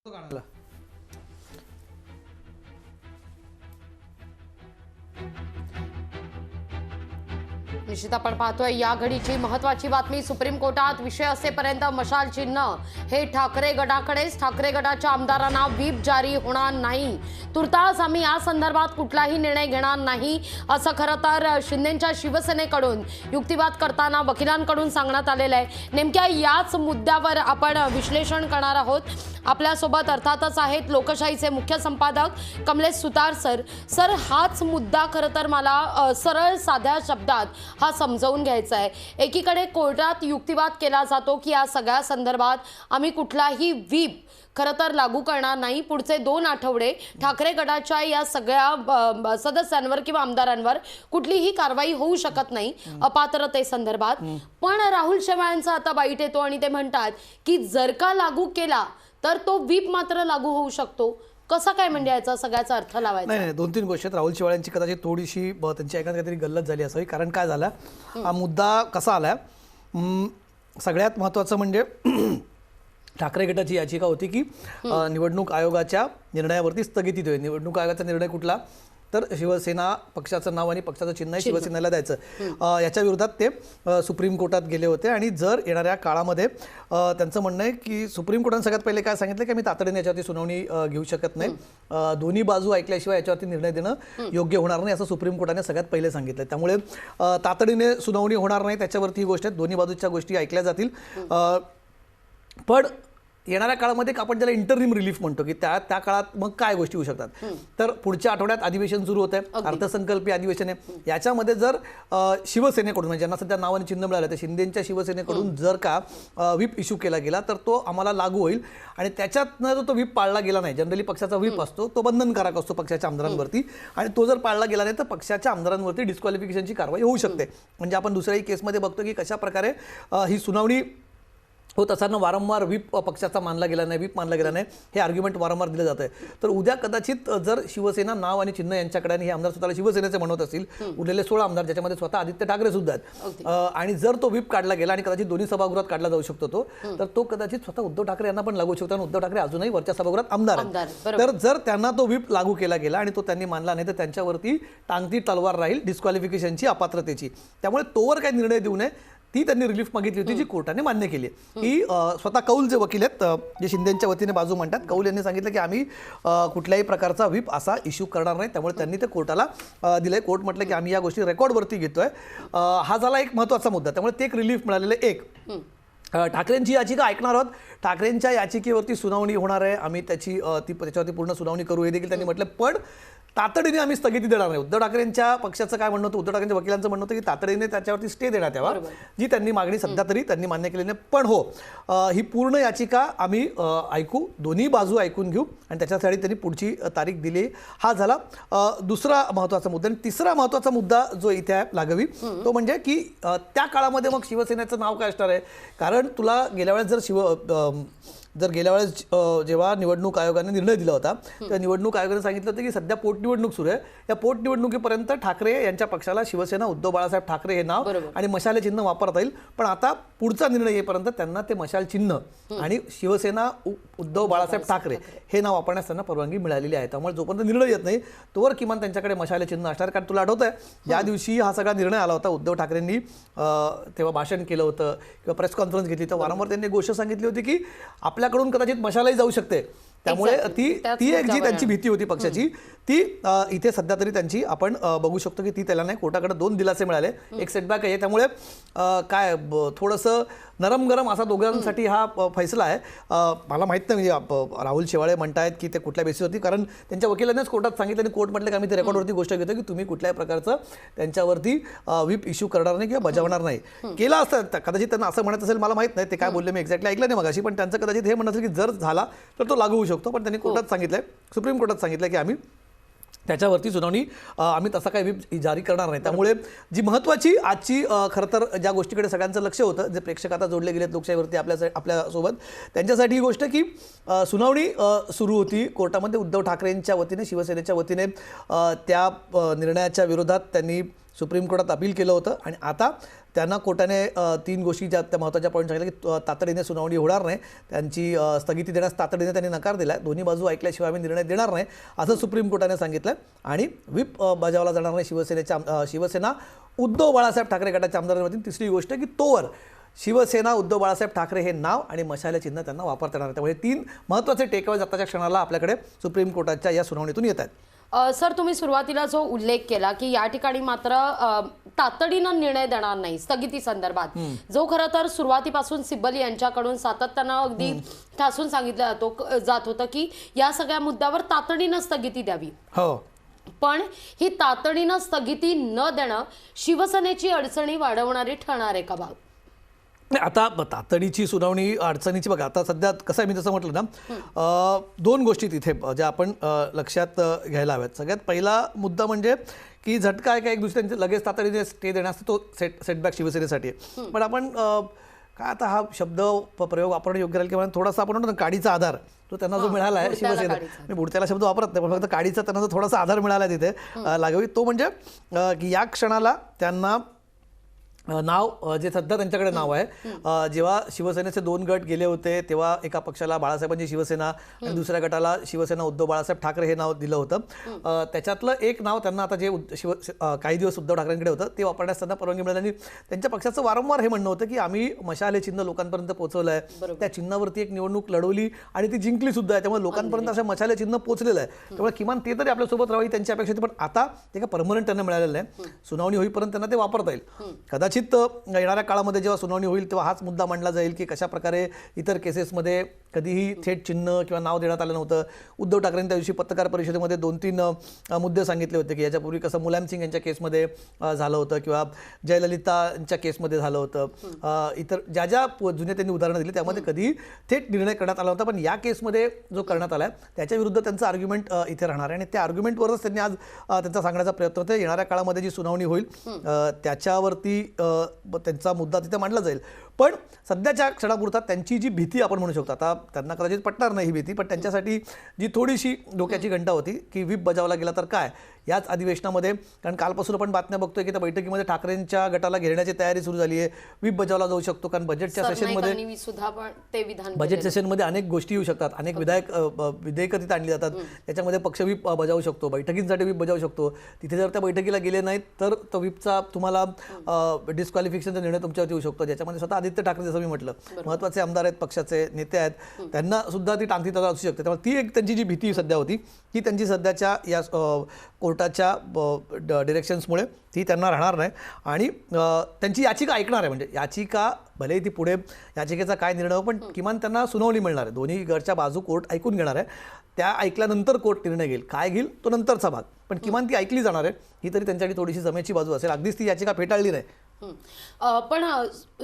गाण्याला निश्चित आपण पाहतोय या घडीची महत्त्वाची बातमी। सुप्रीम कोर्टात विषय असेपर्यंत मशाल चिन्ह हे ठाकरे गटाकडेच। ठाकरे गटाच्या आमदारांना व्हीप जारी होणार नाही। तुर्तास आम्ही या संदर्भात कुठलाही निर्णय घेणार नाही असं खरं तर शिंदेच्या शिवसेनेकडून युक्तिवाद करताना वकिलांकडून सांगण्यात आलेलं आहे। नेमक्या याच मुद्द्यावर आपण विश्लेषण करणार आहोत। आपल्यासोबत अर्थातच आहेत लोकशाहीचे मुख्य संपादक कमलेश सुतार सर हाच मुद्दा खरं तर मला सरळ साध्या शब्दात हा समजावून घ्यायचा आहे। एकीकडे कोर्टात युक्तिवाद केला जातो की या सगळ्या संदर्भात आम्ही कुठलाही व्हीप खरं तर लागू करणार नाही। पुढचे 2 आठवडे ठाकरे गटाच्या या सगळ्या सदस्यांवर किंवा आमदारांवर कुठलीही कारवाई होऊ शकत नाही अपात्रते संदर्भात। पण राहुल शेवाळेंचा आता बाईट येतो आणि ते म्हणतात की जर का लागू केला तर तो व्हीप मात्र लागू होऊ शकतो। कसा काय म्हणजे याचा सगळ्याचा अर्थ लावायचा? नाही 2-3 गोष्टी आहेत। राहुल शेवाळेंची कदाचित थोडीशी त्यांची ऐकण्यात काहीतरी गल्लत झाली असावी। कारण काय झालं, हा मुद्दा कसा आला, सगळ्यात महत्त्वाचं म्हणजे ठाकरे गटाची याचिका होती की निवडणूक आयोगाच्या निर्णयावरती स्थगिती द्यावी। निवडणूक आयोगाचा निर्णय कुठला तर शिवसेना पक्षाचं नाव आणि पक्षाचं चिन्ह शिवसेनेला द्यायचं, याच्या विरोधात ते सुप्रीम कोर्टात गेले होते। आणि जर येणाऱ्या काळामध्ये त्यांचं म्हणणं आहे की सुप्रीम कोर्टाने सगळ्यात पहिले काय सांगितलं की आम्ही तातडीने याच्यावरती सुनावणी घेऊ शकत नाही, दोन्ही बाजू ऐकल्याशिवाय याच्यावरती निर्णय देणं योग्य होणार नाही असं सुप्रीम कोर्टाने सगळ्यात पहिले सांगितलं। त्यामुळे तातडीने सुनावणी होणार नाही, त्याच्यावरती ही गोष्ट आहे, दोन्ही बाजूच्या गोष्टी ऐकल्या जातील। पण येणाऱ्या काळामध्ये आपण ज्याला इंटरिम रिलीफ म्हणतो की त्या काळात मग काय गोष्टी होऊ शकतात, तर पुढच्या आठवड्यात अधिवेशन सुरू होत आहे, अर्थसंकल्पीय अधिवेशन आहे। याच्यामध्ये जर शिवसेनेकडून म्हणजे ज्यांना सध्या नाव आणि चिन्ह मिळालं तर शिंदेच्या शिवसेनेकडून जर का व्हीप इश्यू केला गेला तर तो आम्हाला लागू होईल। आणि त्याच्यातनं जर तो व्हीप पाळला गेला नाही, जनरली पक्षाचा व्हीप असतो तो बंधनकारक असतो पक्षाच्या आमदारांवरती, आणि तो जर पाळला गेला नाही तर पक्षाच्या आमदारांवरती डिस्क्वालिफिकेशनची कारवाई होऊ शकते। म्हणजे आपण दुसऱ्याही केसमध्ये बघतो की कशा प्रकारे ही सुनावणी होत असताना वारंवार व्हीप पक्षाचा मानला गेला नाही, व्हीप मानला गेला नाही, हे आर्ग्युमेंट वारंवार दिलं जातं आहे। तर उद्या कदाचित जर शिवसेना नाव आणि चिन्ह यांच्याकडे आणि हे आमदार स्वतःला शिवसेनेचे म्हणत असतील, उरलेले 16 आमदार ज्याच्यामध्ये स्वतः आदित्य ठाकरे सुद्धा आहेत, आणि जर तो व्हीप काढला गेला आणि कदाचित दोन्ही सभागृहात काढला जाऊ शकतो तर तो कदाचित स्वतः उद्धव ठाकरे यांना पण लागू शकतो। आणि उद्धव ठाकरे अजूनही वरच्या सभागृहात आमदार आहेत, तर जर त्यांना तो व्हीप लागू केला गेला आणि तो त्यांनी मानला नाही तर त्यांच्यावरती टांगती तलवार राहील डिस्क्वालिफिकेशनची, अपात्रतेची। त्यामुळे तोवर काही निर्णय देऊ नये ती त्यांनी रिलीफ मागितली होती जी कोर्टाने मान्य केली। की स्वतः कौल जे वकील आहेत जे शिंदेच्या वतीने बाजू मांडतात, कौल यांनी सांगितलं की आम्ही कुठल्याही प्रकारचा व्हीप असा इश्यू करणार नाही, त्यामुळे त्यांनी ते कोर्टाला दिलंय। कोर्ट म्हटलं की आम्ही या गोष्टी रेकॉर्डवरती घेतोय। हा झाला एक महत्त्वाचा मुद्दा, त्यामुळे ते एक रिलीफ मिळालेलं एक। ठाकरेंची याचिका ऐकणार आहोत, ठाकरेंच्या याचिकेवरती सुनावणी होणार आहे, आम्ही त्याच्यावरती पूर्ण सुनावणी करू हे देखील त्यांनी म्हटलं। पण तातडीने आम्ही स्थगिती देणार नाही। उद्धव ठाकरेंच्या पक्षाचं काय म्हणणं होतं, उद्धव ठाकरेंच्या वकिलांचं म्हणणं होतं की तातडीने त्याच्यावरती स्टे देण्यात यावा, जी त्यांनी मागणी सध्या तरी त्यांनी मान्य केली नाही। पण हो, ही पूर्ण याचिका आम्ही ऐकू, दोन्ही बाजू ऐकून घेऊ आणि त्याच्यासाठी त्यांनी पुढची तारीख दिली। हा झाला दुसरा महत्त्वाचा मुद्दा। आणि तिसरा महत्त्वाचा मुद्दा जो इथे आहे लागवी, तो म्हणजे की त्या काळामध्ये मग शिवसेनेचं नाव काय असणार आहे। कारण तुला गेल्या वेळेस जेव्हा निवडणूक आयोगाने निर्णय दिला होता तेव्हा निवडणूक आयोगाने सांगितलं होतं की सध्या पोटनिवडणूक सुरू आहे, या पोटनिवडणुकीपर्यंत ठाकरे यांच्या पक्षाला शिवसेना उद्धव बाळासाहेब ठाकरे हे नाव आणि मशाले चिन्ह वापरता येईल। पण आता पुढचा निर्णय येईपर्यंत त्यांना ते मशाल चिन्ह आणि शिवसेना उद्धव बाळासाहेब ठाकरे हे नाव वापरण्यास त्यांना परवानगी मिळालेली आहे। त्यामुळे जोपर्यंत निर्णय येत नाही तोवर किमान त्यांच्याकडे मशाले चिन्ह असणार। कारण तुला आठवतंय ज्या दिवशी हा सगळा निर्णय आला होता, उद्धव ठाकरेंनी तेव्हा भाषण केलं होतं किंवा प्रेस कॉन्फरन्स घेतली, तर वारंवार त्यांनी गोष्ट सांगितली होती की आपल्याकडून कदाचित मशालाही जाऊ शकते। त्यामुळे ती एक जी त्यांची भीती होती पक्षाची, ती इथे सध्या तरी त्यांची आपण बघू शकतो की ती त्याला नाही। कोर्टाकडे 2 दिलासे मिळाले, एक सेटबॅक आहे। त्यामुळे काय थोडंसं नरम गरम असा दोघांसाठी हा फैसला आहे। मला माहीत नाही म्हणजे राहुल शेवाळे म्हणतायत की ते कुठल्या बेसिसवरती, कारण त्यांच्या वकिलांनीच कोर्टात सांगितलं आणि कोर्ट म्हटलं की आम्ही ते रेकॉर्डवरती गोष्ट घेतो की तुम्ही कुठल्याही प्रकारचं त्यांच्यावरती व्हीप इश्यू करणार नाही किंवा बजावणार नाही। केला असतं कदाचित त्यांना असं म्हणत असेल, मला माहीत नाही ते काय बोलले, मी एक्झॅक्टली ऐकलं नाही मगाशी, पण त्यांचं कदाचित हे म्हणत असेल की जर झाला तर तो लागू होऊ शकतो। पण त्यांनी कोर्टात सांगितलंय, सुप्रीम कोर्टात सांगितलं की आम्ही त्याच्यावरती सुनावणी आम्ही तसा काही व्हीप जारी करणार नाही। त्यामुळे जी महत्त्वाची आजची खरं तर ज्या गोष्टीकडे सगळ्यांचं लक्ष होतं, जे प्रेक्षक आता जोडले गेलेत लोकशाहीवरती आपल्यासोबत, त्यांच्यासाठी ही गोष्ट की सुनावणी सुरू होती कोर्टामध्ये। उद्धव ठाकरेंच्या वतीने शिवसेनेच्या वतीने त्या निर्णयाच्या विरोधात त्यांनी सुप्रीम कोर्टात अपील केलं होतं आणि आता त्यांना कोर्टाने 3 गोष्टी ज्या त्या महत्त्वाच्या पॉईंट सांगितलं की तातडीने सुनावणी होणार नाही, त्यांची स्थगिती देण्यास तातडीने त्यांनी नकार दिला आहे, दोन्ही बाजू ऐकल्याशिवाय आम्ही निर्णय देणार नाही असं सुप्रीम कोर्टाने सांगितलं आणि व्हीप बजावला जाणार नाही शिवसेना उद्धव बाळासाहेब ठाकरे गटाच्या आमदारांमधील तिसरी गोष्ट की तोवर शिवसेना उद्धव बाळासाहेब ठाकरे हे नाव आणि मशाले चिन्ह त्यांना वापरता येणार आहे. त्यामुळे 3 महत्त्वाचे टेकअवेज आताच्या क्षणाला आपल्याकडे सुप्रीम कोर्टाच्या या सुनावणीतून येत आहेत. सर, तुम्ही सुरुवातीला जो उल्लेख केला की या ठिकाणी मात्र तातडीनं निर्णय देणार नाही स्थगिती संदर्भात, जो खरं तर सुरुवातीपासून सिब्बल यांच्याकडून सातत्यानं अगदी ठासून सांगितलं जात होतं की या सगळ्या मुद्द्यावर तातडीनं स्थगिती द्यावी. हो, पण ही तातडीनं स्थगिती न देणं शिवसेनेची अडचणी वाढवणारी ठरणार आहे का भाग? नाही, आता तातडीची सुनावणी अडचणीची बघा. आता सध्या कसं आहे, मी जसं म्हटलं ना, 2 गोष्टी तिथे ज्या आपण लक्षात घ्यायला हव्यात. सगळ्यात पहिला मुद्दा म्हणजे की झटका आहे का एक दुसऱ्यांचे लगेच तातडीने स्टे देण्यास तो सेटबॅक शिवसेनेसाठी आहे. पण आपण काय आता हा शब्द प्रयोग वापरणं योग्य राहील किंवा थोडासा आपण म्हणतो ना काडीचा आधार तो त्यांना जो मिळाला आहे शिवसेना, मी बुडत्याला शब्द वापरत नाही पण फक्त काडीचा त्यांना जो थोडासा आधार मिळाला आहे तिथे लागावी, तो म्हणजे की या क्षणाला त्यांना नाव जे सध्या त्यांच्याकडे नाव आहे, जेव्हा शिवसेनेचे 2 गट गेले होते तेव्हा एका पक्षाला बाळासाहेबांची शिवसेना आणि दुसऱ्या गटाला शिवसेना उद्धव बाळासाहेब ठाकरे हे नाव दिलं होतं. त्याच्यातलं एक नाव त्यांना आता जे काही दिवस उद्धव ठाकरेंकडे होतं ते वापरण्यास त्यांना परवानगी मिळाली. त्यांच्या पक्षाचं वारंवार हे म्हणणं होतं की आम्ही मशाल हे चिन्ह लोकांपर्यंत पोहोचवलं आहे, त्या चिन्हावरती एक निवडणूक लढवली आणि ती जिंकली सुद्धा आहे, त्यामुळे लोकांपर्यंत असं मशाल चिन्ह पोहोचलेलं आहे, त्यामुळे किमान ते तरी आपल्यासोबत राहावी त्यांची अपेक्षा होती. पण आता ते का परमनंट त्यांना मिळालेलं आहे, सुनावणी होईपर्यंत त्यांना ते वापरता येईल. कदाचित येणाऱ्या काळामध्ये जेव्हा सुनावणी होईल तेव्हा हाच मुद्दा मांडला जाईल की कशा प्रकारे इतर केसेसमध्ये कधीही थेट चिन्ह किंवा नाव देण्यात आलं नव्हतं. उद्धव ठाकरेंनी त्या दिवशी पत्रकार परिषदेमध्ये 2-3 मुद्दे सांगितले होते की याच्यापूर्वी कसं मुलायम सिंग यांच्या केसमध्ये झालं होतं किंवा जयललितांच्या केसमध्ये झालं होतं, इतर ज्या ज्या जुने त्यांनी उदाहरणं दिली त्यामध्ये कधीही थेट निर्णय करण्यात आला होता. पण या केसमध्ये जो करण्यात आला आहे त्याच्या विरुद्ध त्यांचं आर्ग्युमेंट इथे राहणार आहे आणि त्या आर्ग्युमेंटवरच त्यांनी आज त्यांचा सांगण्याचा प्रयत्न होता. येणाऱ्या काळामध्ये जी सुनावणी होईल त्याच्यावरती त्यांचा मुद्दा तिथे मांडला जाईल. पण सध्याच्या क्षणापुरता त्यांची जी भीती आपण म्हणू शकतो, आता त्यांना कदाचित पटणार नाही ही भीती, पण त्यांच्यासाठी जी थोडीशी डोक्याची घंटा होती की व्हीप बजावला गेला तर काय याच अधिवेशनामध्ये, कारण कालपासून आपण बातम्या बघतोय की त्या बैठकीमध्ये ठाकरेंच्या गटाला घेण्याची तयारी सुरू झाली आहे, व्हीप बजावला जाऊ शकतो. कारण बजेटच्या सेशनमध्ये अनेक गोष्टी येऊ शकतात, अनेक विधेयकं तिथे आणली जातात, त्याच्यामध्ये पक्ष व्हीप बजावू शकतो, बैठकींसाठी व्हीप बजावू शकतो. तिथे जर त्या बैठकीला गेले नाहीत तर तो व्हीपचा तुम्हाला डिस्क्वालिफिकेशनचा निर्णय तुमच्यावरती येऊ शकतो, ज्याच्यामध्ये स्वतः आदित्य ठाकरे जसं मी म्हटलं महत्त्वाचे आमदार आहेत, पक्षाचे नेते आहेत, त्यांना सुद्धा ती टांगती तलवार असू शकते. त्यामुळे ती एक त्यांची जी भीती सध्या होती ती त्यांची सध्याच्या या कोर्टाच्या डिरेक्शन्समुळे ती त्यांना राहणार नाही आणि त्यांची याचिका ऐकणार आहे. म्हणजे याचिका भलेही ती पुढे याचिकेचा काय निर्णय पण किमान त्यांना सुनावणी मिळणार आहे, दोन्ही गडच्या बाजू कोर्ट ऐकून घेणार आहे, त्या ऐकल्यानंतर कोर्ट निर्णय घेईल, काय घेईल तो नंतरचा भाग, पण किमान ती ऐकली जाणार आहे. ही तरी त्यांच्यासाठी थोडीशी जमेची बाजू असेल, अगदीच ती याचिका फेटाळली नाही. पण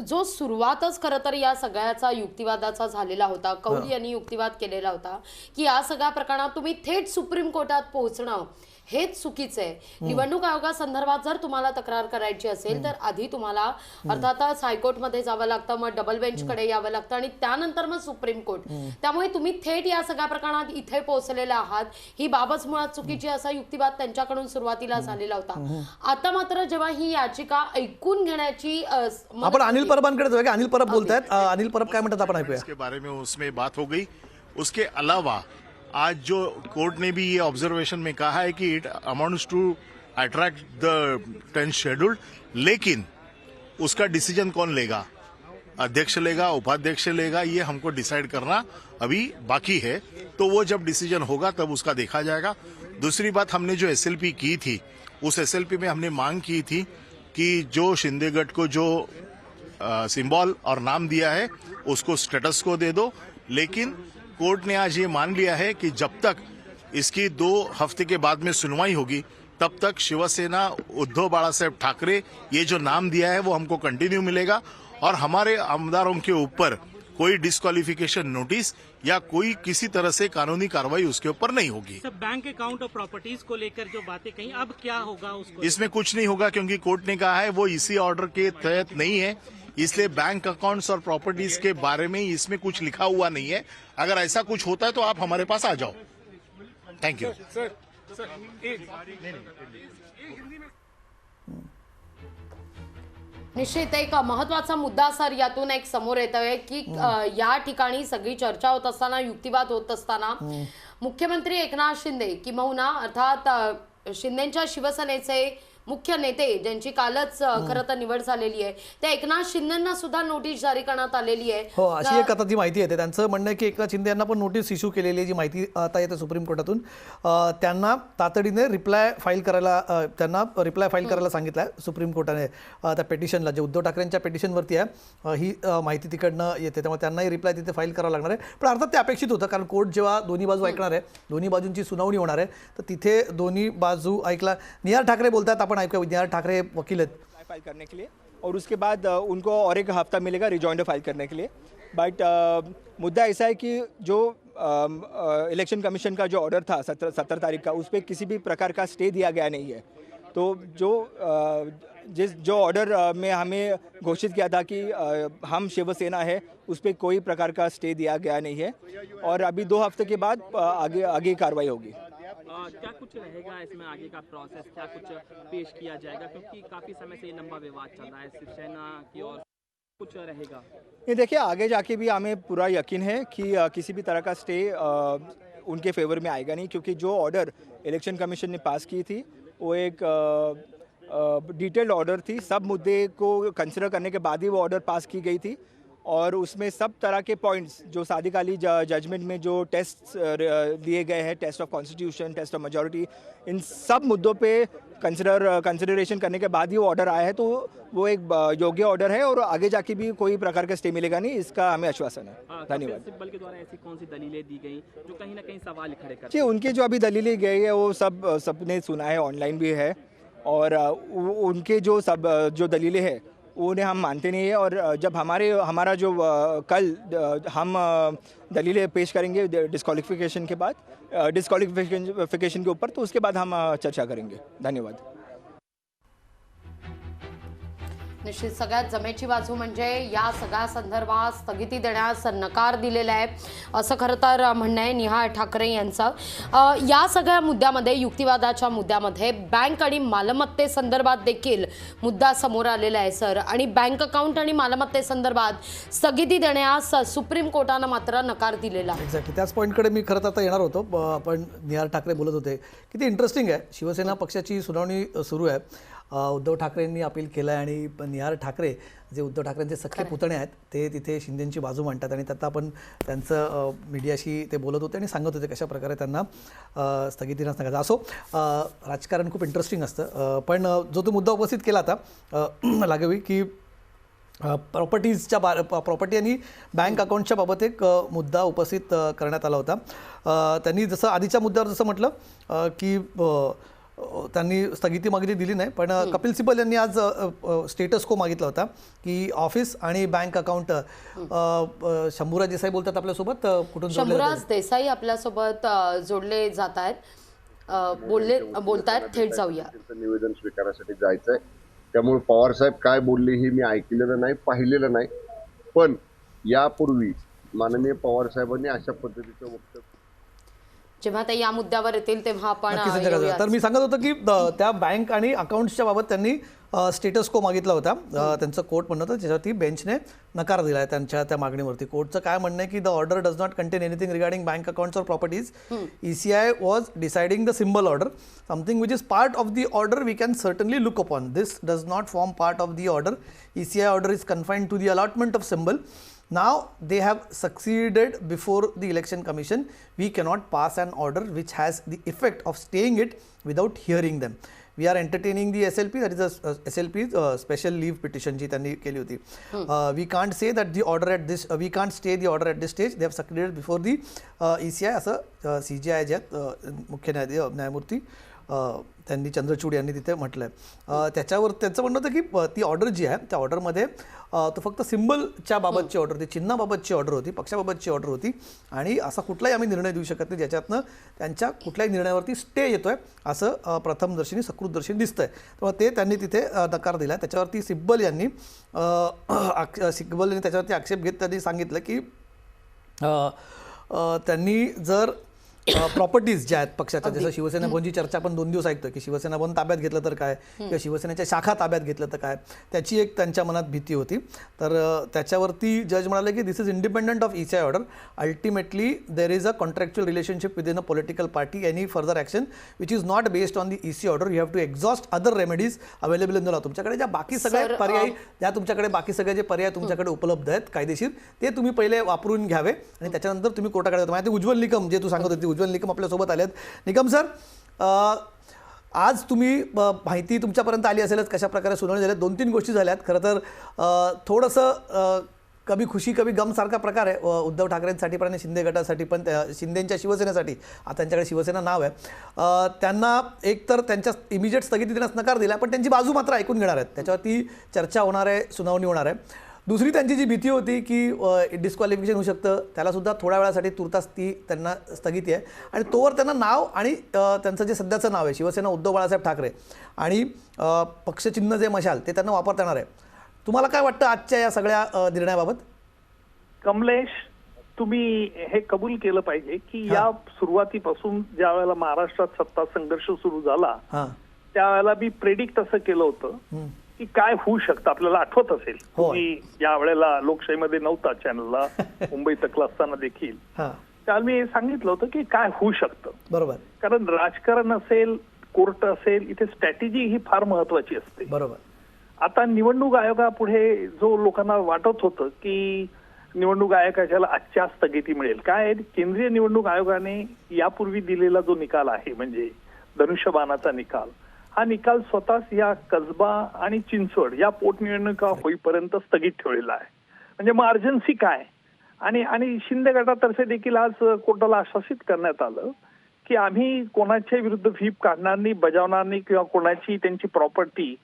जो सुरुवातच खरं तर या सगळ्याचा युक्तिवादाचा झालेला होता, कौल यांनी युक्तिवाद केलेला होता की या सगळ्या प्रकरणात तुम्ही थेट सुप्रीम कोर्टात पोहोचणं हेच चुकीचं आहे. निवडणूक आयोगासंदर्भात जर तुम्हाला तक्रार करायची असेल तर आधी तुम्हाला अर्थातच हायकोर्टमध्ये जावं लागतं, मग डबल बेंचकडे यावं लागतं आणि त्यानंतर मग सुप्रीम कोर्ट. त्यामुळे तुम्ही थेट या सगळ्या प्रकरणात इथे पोहोचलेला आहात, ही बाबच मुळात चुकीची असा युक्तिवाद त्यांच्याकडून सुरुवातीला झालेला होता. आता मात्र जेव्हा ही याचिका ऐकून घेण्याची आपण अनिल परबांकडे जाऊया. अनिल परब बोलतायत. अनिल परब काय म्हणतात आपण ऐकूया. इसके बारे में उसमें बात हो गई. उसके अलावा आज जो कोर्ट ने भी ये ऑब्जर्वेशन में कहा है कि it amounts to attract the 10th schedule, लेकिन उसका डिसीजन कौन लेगा, अध्यक्ष लेगा, उपाध्यक्ष लेगा, ये हमको डिसाइड करना अभी बाकी है. तो वो जब डिसीजन होगा तब उसका देखा जाएगा. दूसरी बात, हमने जो एसएलपी की थी उस एसएलपी में हमने मांग की थी कि जो शिंदे गट को जो सिंबल और नाम दिया है उसको स्टेटस को दे दो. लेकिन कोर्ट ने आज ये मान लिया है कि जब तक इसकी 2 हफ्ते के बाद में सुनवाई होगी तब तक शिवसेना उद्धव बाळासाहेब ठाकरे ये जो नाम दिया है वो हमको कंटिन्यू मिलेगा और हमारे आमदारों के ऊपर कोई डिस्क्वालिफिकेशन नोटिस या कोई किसी तरह से कानूनी कार्रवाई उसके ऊपर नहीं होगी. बैंक अकाउंट और प्रॉपर्टीज को लेकर जो बातें कही, अब क्या होगा उसको? इसमें कुछ नहीं होगा क्योंकि कोर्ट ने कहा है वो इसी ऑर्डर के तहत नहीं है, इसलिए बैंक अकाउंट्स और प्रॉपर्टीज के बारे में इसमें कुछ लिखा हुआ नहीं है. अगर ऐसा कुछ होता है तो आप हमारे पास आ जाओ. Thank you. निश्चित एक महत्वाचा मुद्दा सर यातून एक समोर येतोय की या ठिकाणी सगळी चर्चा होत असताना, युक्तिवाद होत असताना मुख्यमंत्री एकनाथ शिंदे किंबहुना अर्थात शिंदेच्या शिवसेनेचे मुख्य नेते ज्यांची कालच खरं तर निवड झालेली आहे, त्या एकनाथ शिंदेंना सुद्धा नोटीस जारी करण्यात आलेली आहे. हो, अशी एक आता जी माहिती येते, त्यांचं म्हणणं आहे की एकनाथ शिंदे यांना पण नोटीस इश्यू केलेली आहे, जी माहिती आता येते सुप्रीम कोर्टातून. त्यांना तातडीने रिप्लाय फाईल करायला सांगितलं आहे सुप्रीम कोर्टाने त्या पेटिशनला, जे उद्धव ठाकरेंच्या पेटिशनवरती आहे. ही माहिती तिकडनं येते, त्यामुळे त्यांनाही रिप्लाय तिथे फाईल करावं लागणार आहे. पण अर्थात ते अपेक्षित होतं, कारण कोर्ट जेव्हा दोन्ही बाजू ऐकणार आहे, दोन्ही बाजूंची सुनावणी होणार आहे, तर तिथे दोन्ही बाजू ऐकला. निहार ठाकरे बोलतात, आपण ऐकूया. निहार ठाकरे वकील आहेत. फाइल करने के लिए और उसके बाद उनको और एक हफ्ता मिलेगा रिजॉइंडर फाइल करने के लिए. बट मुद्दा ऐसा है कि जो इलेक्शन कमीशन का जो ऑर्डर था 17 तारीख का, उस पर किसी भी प्रकार का स्टे दिया गया नहीं है. तो जो ऑर्डर में हमें घोषित किया था कि हम शिवसेना है, उस पर कोई प्रकार का स्टे दिया गया नहीं है और अभी 2 हफ्ते के बाद आगे कार्रवाई होगी. क्या कुछ रहेगा इसमें आगे का प्रोसेस, क्या कुछ पेश किया जाएगा, क्योंकि काफी समय से ये लंबा विवाद चल रहा है शिवसेना की ओर, कुछ रहेगा? ये देखिए, आगे जाके भी हमें पूरा यकीन है कि किसी भी तरह का स्टे उनके फेवर में आएगा नहीं, क्योंकि जो ऑर्डर इलेक्शन कमीशन ने पास की थी वो एक डिटेल्ड ऑर्डर थी. सब मुद्दे को कंसिडर करने के बाद ही वो ऑर्डर पास की गई थी और उसमें सब तरह के पॉइंट्स जो सादिक अली जजमेंट में जो टेस्ट दिए गए हैं, test of constitution, test of majority, इन सब मुद्दों पे कंसिडरेशन करने के बाद ही वो ऑर्डर आया है. तो वो एक योग्य ऑर्डर है और आगे जाके भी कोई प्रकार का स्टे मिलेगा नहीं, इसका हमें आश्वासन है. धन्यवाद. सिब्बल के द्वारा ऐसी कौन सी दलीलें दी गई जो कहीं ना कहीं सवाल खड़े करती जी, उनकी जो अभी दलीलें गई है वो सबने सुना है, ऑनलाइन भी है, और उनके जो दलीलें हैं उन्हें हम मानते नहीं है. और जब हमारा जो कल हम दलीलें पेश करेंगे डिस्क्वालिफिकेशन के बाद, डिस्क्वालिफिकेशन के ऊपर, तो उसके बाद हम चर्चा करेंगे. धन्यवाद. निश्चित सगळ्यात जमेची बाजू म्हणजे या सगळ्या संदर्भात स्थगिती देण्यास नकार दिलेला आहे, असं खरं तर म्हणणं आहे निहार ठाकरे यांचं. या सगळ्या मुद्द्यामध्ये, युक्तिवादाच्या मुद्द्यामध्ये बँक आणि मालमत्तेसंदर्भात देखील मुद्दा समोर आलेला आहे सर. आणि बँक अकाउंट आणि मालमत्तेसंदर्भात स्थगिती देण्यास सुप्रीम कोर्टानं मात्र नकार दिलेला आहे. एक्झॅक्टली त्याच पॉईंटकडे मी खरं तर आता येणार होतो. आपण निहार ठाकरे बोलत होते की ते इंटरेस्टिंग आहे. शिवसेना पक्षाची सुनावणी सुरू आहे. उद्धव ठाकरेंनी अपील केलं आहे आणि निहार ठाकरे जे उद्धव ठाकरेंचे सख्खे पुतणे आहेत, ते तिथे शिंदेंची बाजू मांडतात. आणि त्यात आपण त्यांचं मीडियाशी ते बोलत होते आणि सांगत होते कशा प्रकारे त्यांना स्थगिती नसण्याचं. असो, राजकारण खूप इंटरेस्टिंग असतं. पण जो तो मुद्दा उपस्थित केला आता लागवी की प्रॉपर्टी आणि बँक अकाउंटच्या बाबत एक मुद्दा उपस्थित करण्यात आला होता. त्यांनी जसं आधीच्या मुद्द्यावर जसं म्हटलं की त्यांनी स्थगिती मागितली, दिली नाही. पण कपिल सिब्बल यांनी आज स्टेटस को मागितला होता की ऑफिस आणि बँक अकाउंट. शंभूराज देसाई बोलतात आपल्यासोबत. कुठून शंभूराज देसाई आपल्यासोबत जोडले जात आहेत, बोलतायत. थेट जाऊया. निवेदन स्वीकारासाठी जायचंय, त्यामुळे पवार साहेब काय बोलले हे मी ऐकलेलं नाही, पाहिलेलं नाही. पण यापूर्वी माननीय पवार साहेबांनी अशा पद्धतीचं वक्तव्य, जेव्हा ते या मुद्द्यावर येतील तेव्हा आपण तर मी सांगत होतो की त्या बँक आणि अकाउंट्सच्या बाबत त्यांनी स्टेटस को मागितला होता. त्यांचं कोर्ट म्हणणं होतं, त्याच्यावरती बेंचने नकार दिला आहे त्यांच्या त्या मागणीवरती. कोर्टचं काय म्हणणं आहे की the order does not contain anything regarding bank accounts or properties. ECI was deciding the symbol order. Something which is part of the order we can certainly look upon. This does not form part of the order. ECI order is confined to the allotment of symbol. Now they have succeeded before the election commission. We cannot pass an order which has the effect of staying it without hearing them. We are entertaining the SLP, that is a SLP special leave petition जी त्यांनी केली होती. We can't say that the order at this, we can't stay the order at this stage. They have succeeded before the ECI असं CJI जे मुख्य न्यायमूर्ती त्यांनी चंद्रचूड यांनी तिथे म्हटलं आहे. त्याच्यावर त्यांचं म्हणणं होतं की ती ऑर्डर जी आहे त्या ऑर्डरमध्ये तो फक्त सिम्बलच्या बाबतची ऑर्डर होती, चिन्हाबाबतची ऑर्डर होती, पक्षाबाबतची ऑर्डर होती. आणि असा कुठलाही आम्ही निर्णय देऊ शकत नाही ज्याच्यातनं त्यांच्या कुठल्याही निर्णयावरती स्टे येतोय असं प्रथमदर्शनी सकृतदर्शनी दिसतंय. त्यामुळे ते त्यांनी तिथे नकार दिला. त्याच्यावरती सिब्बल यांनी त्याच्यावरती आक्षेप घेत त्यांनी सांगितलं की त्यांनी जर प्रॉपर्टीज ज्या आहेत पक्षाच्या, जसं शिवसेना भवनची चर्चा आपण 2 दिवस ऐकतोय की शिवसेना भवन ताब्यात घेतलं तर काय, किंवा शिवसेनेच्या शाखा ताब्यात घेतलं तर काय, त्याची एक त्यांच्या मनात भीती होती. तर त्याच्यावरती जज म्हणाले की this is independent of ECI order, ultimately there is a contractual relationship within a political party, any further action which is not based on the EC order, you have to exhaust other remedies available in the law. तुमच्याकडे ज्या बाकी सगळे पर्याय, ज्या तुमच्याकडे बाकी सगळे जे पर्याय तुमच्याकडे उपलब्ध आहेत कायदेशीर, ते तुम्ही पहिले वापरून घ्यावे आणि त्याच्यानंतर तुम्ही कोर्टाकडे जाता. माहिती उज्ज्वल निकम जे तू सांगत होती, उज्ज्वल निकम आपल्यासोबत आलेत. निकम सर, आज तुम्ही माहिती तुमच्यापर्यंत आली असेलच कशा प्रकारे सुनावणी झाली. 2-3 गोष्टी झाल्यात. खरं तर थोडंसं कभी खुशी कभी गम सारखा प्रकार आहे उद्धव ठाकरेंसाठी पण आणि शिंदे गटासाठी पण. शिंदेंच्या शिवसेनेसाठी, आता त्यांच्याकडे शिवसेना नाव आहे, त्यांना एकतर त्यांच्या इमिजिएट स्थगिती देण्यास नकार दिला, पण त्यांची बाजू मात्र ऐकून घेणार आहेत, त्याच्यावरती चर्चा होणार आहे, सुनावणी होणार आहे. दुसरी त्यांची जी भीती होती की डिस्क्वालिफिकेशन होऊ शकतं, त्यालासुद्धा थोड्या वेळासाठी तुर्तास ती त्यांना स्थगिती आहे. आणि तोवर त्यांना नाव आणि त्यांचं जे सध्याचं नाव आहे शिवसेना उद्धव बाळासाहेब ठाकरे आणि पक्षचिन्ह जे मशाल ते त्यांना वापरता येणार आहे. तुम्हाला काय वाटतं आजच्या या सगळ्या निर्णयाबाबत? कमलेश, तुम्ही हे कबूल केलं पाहिजे की या सुरुवातीपासून ज्या वेळेला महाराष्ट्रात सत्ता संघर्ष सुरू झाला त्यावेळेला मी प्रेडिक्ट असं केलं होतं की काय होऊ शकतं. आपल्याला आठवत असेल, तुम्ही या वेळेला लोकशाहीमध्ये नव्हता चॅनलला, मुंबई तकला असताना देखील त्यावेळेला मी सांगितलं होतं की काय होऊ शकतं. बरोबर. कारण राजकारण असेल, कोर्ट असेल, इथे स्ट्रॅटेजी ही फार महत्वाची असते. बरोबर. आता निवडणूक आयोगापुढे जो लोकांना वाटत होतं की निवडणूक आयोगाला आजच्या स्थगिती मिळेल, काय केंद्रीय निवडणूक आयोगाने यापूर्वी दिलेला जो निकाल आहे म्हणजे धनुष्यबाणाचा निकाल, हा निकाल स्वतःच या कसबा आणि चिंचवड या पोटनिवडणुका होईपर्यंत स्थगित ठेवलेला आहे. म्हणजे मग अर्जन्सी काय. आणि शिंदे गटातर्फे देखील आज कोर्टाला आश्वासित करण्यात आलं की आम्ही कोणाच्या विरुद्ध व्हीप काढणार नाही, बजावणार नाही किंवा कोणाची त्यांची प्रॉपर्टी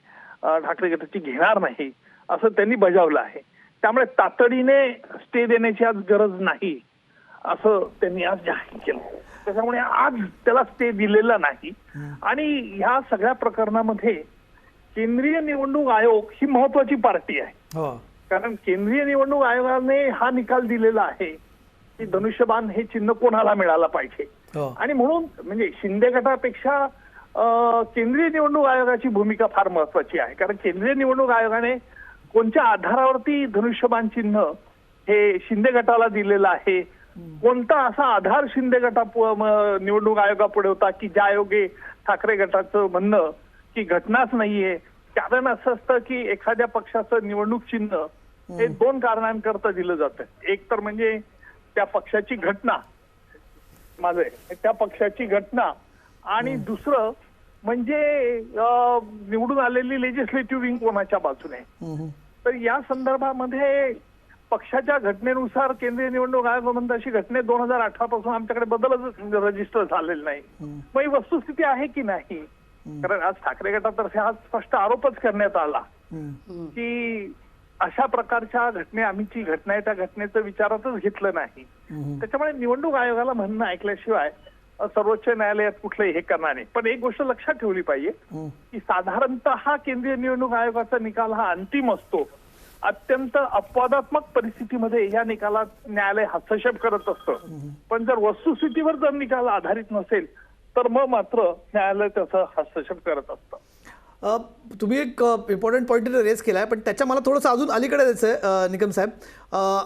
ठाकरे गटाची घेणार नाही असं त्यांनी बजावलं आहे. त्यामुळे तातडीने स्टे देण्याची आज गरज नाही असं त्यांनी आज जाहीर केलं. त्याच्यामुळे आज त्याला स्टे दिलेला नाही. आणि ह्या सगळ्या प्रकरणामध्ये केंद्रीय निवडणूक आयोग ही महत्वाची पार्टी आहे. कारण केंद्रीय निवडणूक आयोगाने हा निकाल दिलेला आहे की धनुष्यबाण हे चिन्ह कोणाला मिळालं पाहिजे. आणि म्हणून म्हणजे शिंदे गटापेक्षा केंद्रीय निवडणूक आयोगाची भूमिका फार महत्वाची आहे. कारण केंद्रीय निवडणूक आयोगाने कोणत्या आधारावरती धनुष्यबाण चिन्ह हे शिंदे गटाला दिलेलं आहे, कोणता असा आधार शिंदे गटा निवडणूक आयोगापुढे होता की ज्या योगे ठाकरे गटाचं म्हणणं की घटनाच नाहीये. कारण असं असतं की एखाद्या पक्षाचं निवडणूक चिन्ह हे 2 कारणांकरता दिलं जातं. एक तर म्हणजे त्या पक्षाची घटना, त्या पक्षाची घटना, आणि दुसरं म्हणजे निवडून आलेली लेजिस्लेटिव्ह विंग कोणाच्या बाजूने. तर या संदर्भामध्ये पक्षाच्या घटनेनुसार केंद्रीय निवडणूक आयोग म्हणतात अशी घटनेत 2018 पासून आमच्याकडे बदलच रजिस्टर झालेला नाही. मग ही वस्तुस्थिती आहे की नाही. कारण आज ठाकरे गटातर्फे आज स्पष्ट आरोपच करण्यात आला की अशा प्रकारच्या आम्हीची घटना आहे त्या घटनेचं विचारातच घेतलं नाही. त्याच्यामुळे निवडणूक आयोगाला म्हणणं ऐकल्याशिवाय सर्वोच्च न्यायालयात कुठलंही हे करणार नाही. पण एक गोष्ट लक्षात ठेवली पाहिजे की साधारणतः हा केंद्रीय निवडणूक आयोगाचा निकाल हा अंतिम असतो. अत्यंत अपवादात्मक परिस्थितीमध्ये या निकालात न्यायालय हस्तक्षेप करत असतं. पण जर वस्तुस्थितीवर जर निकाल आधारित नसेल तर मग मात्र न्यायालय त्याचा हस्तक्षेप करत असतं. तुम्ही एक इम्पॉर्टंट पॉईंट रेज केला आहे, पण त्याच्या मला थोडंसं अजून अलीकडे द्यायचं आहे. निकम साहेब,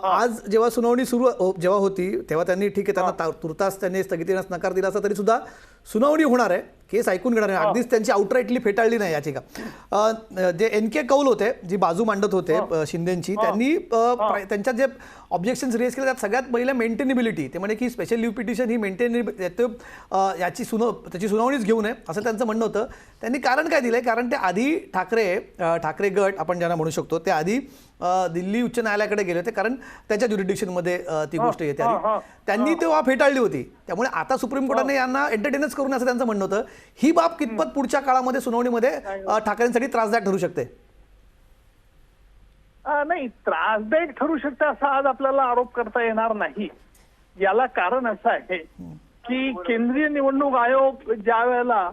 आज जेव्हा सुनावणी जेव्हा होती तेव्हा त्यांनी ठीक आहे त्यांना तुर्तास त्यांनी स्थगिती देण्यास नकार दिला असता तरी सुद्धा सुनावणी होणार आहे, केस ऐकून घेणार आहे. अगदीच त्यांची आउटराईटली फेटाळली नाही याचिका. जे NK कौल होते, जी बाजू मांडत होते शिंदेची, त्यांनी त्यांच्यात जे ऑब्जेक्शन्स रेज केले त्यात सगळ्यात पहिलं मेंटेनेबिलिटी. ते म्हणे की स्पेशल लिव्ह पिटिशन ही त्याची सुनावणीच घेऊ नये असं त्यांचं म्हणणं होतं. त्यांनी कारण काय दिलंय, कारण ते आधी ठाकरे गट आपण ज्यांना म्हणू शकतो ते आधी दिल्ली उच्च न्यायालयाकडे गेले होते, कारण त्यांच्या ज्युरिडिक्शनमध्ये ती गोष्ट येते आधी. त्यांनी तेव्हा फेटाळली होती. त्यामुळे आता सुप्रीम कोर्टाने यांना एंटरटेनच करून असं त्यांचं म्हणणं होतं. ही बाब कितपत पुढच्या काळामध्ये सुनावणीमध्ये ठाकरेंसाठी त्रासदायक ठरू शकते? नाही, त्रासदायक ठरू शकते असा आज आपल्याला आरोप करता येणार नाही. याला कारण असं आहे की केंद्रीय निवडणूक आयोग ज्या वेळेला